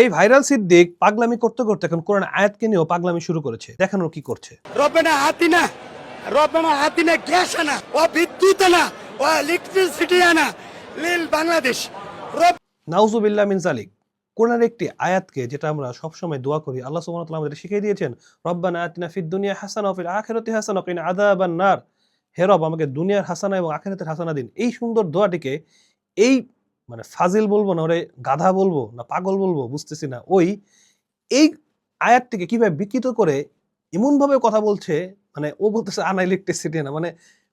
এই ভাইরাল সিদ্দিক পাগলামি করতে করতে এখন কোরআন আয়াতকে নিয়েও পাগলামি শুরু করেছে। দেখানোর কি করছে। রব্বানা আতিনা রব্বানা আতিনা গ্যাস আনা ও বিদ্যুৎ আনা ও ইলেকট্রিসিটি আনা লিল বাংলাদেশ। নাউজুবিল্লাহ মিন যালিক। কোরআনের একটি আয়াতকে যেটা আমরা সবসময় দোয়া করি, আল্লাহ সুবহানাহু ওয়া তাআলা আমাদের শিখিয়ে দিয়েছেন, রব্বানা আতিনা ফিদ দুনিয়া হাসানা ওয়া ফিল আখিরাতি হাসানা ওয়া কিনা আযাবান নার। হে রব, আমাকে দুনিয়ার হাসানা এবং আখিরাতের হাসানা দিন। এই সুন্দর দোয়াটিকে এই ফাজিল বলবো না ওরে গাধা বলবো না পাগল বলবো বুঝতেছি না, এই আয়াতটিকে কিভাবে বিকৃত করে এমনভাবে কথা বলছে, ও বলতেছে আনা ইলেকট্রিসিটি না,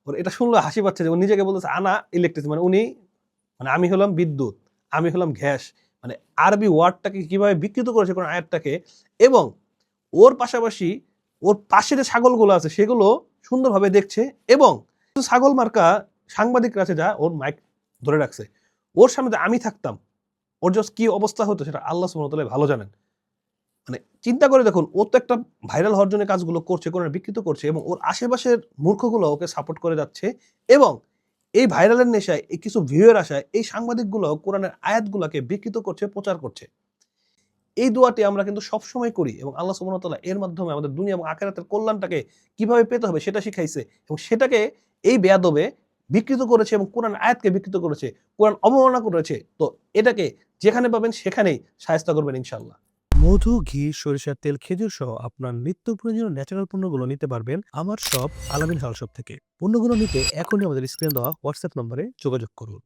ওর এটা শুনলে হাসি পাচ্ছে যে ও নিজেকে বলতেছে আনা ইলেকট্রিসিটি, উনি আমি হলাম বিদ্যুৎ, আমি হলাম গ্যাস। আরবি ওয়ার্ডটাকে কিভাবে বিকৃত করেছে কোন আয়াতটাকে, এবং ওর পাশাপাশি ওর পাশে যে ছাগলগুলো আছে সেগুলো সুন্দরভাবে দেখছে, এবং ছাগল মার্কা সাংবাদিকরা আছে যা ওর মাইক ধরে রাখছে। ওর সামনে যে আমি থাকতাম ওর জাস্ট কি অবস্থা হতো সেটা আল্লাহ সুবহানাহু ওয়া তাআলা ভালো জানেন। চিন্তা করে দেখুন, ও তো একটা ভাইরাল হওয়ার জন্য কাজগুলো করছে, কোরআন বিকৃত করছে, এবং ওর আশেপাশের মূর্খগুলো ওকে সাপোর্ট করে যাচ্ছে, এবং এই ভাইরালের নেশায় এই কিছু ভিউয়ের আশায় এই সাংবাদিকগুলো কোরআনের আয়াতগুলোকে বিকৃত করছে, প্রচার করছে। এই দোয়াটি আমরা কিন্তু সবসময় করি, এবং আল্লাহ সুবহানাহু ওয়া তাআলা এর মাধ্যমে আমাদের দুনিয়া এবং আখিরাতের কল্যাণটাকে কিভাবে পেতে হবে সেটা শিখাইছে, এবং সেটাকে এই বেয়াদবে বিকৃত করেছে এবং কোরআন আয়াতকে বিকৃত করেছে, কোরআন অবমাননা করেছে। তো এটাকে যেখানে পাবেন সেখানেই শায়েস্তা করবেন ইনশাআল্লাহ। মধু, ঘি, সরিষার তেল, খেজুর সহ আপনার নিত্য প্রয়োজনীয় ন্যাচারাল পণ্যগুলো নিতে পারবেন আমার শপ আলামিন হাল শপ থেকে। পণ্যগুলো নিতে এখনই আমাদের স্ক্রিনে দেওয়া হোয়াটসঅ্যাপ নম্বরে যোগাযোগ করুন।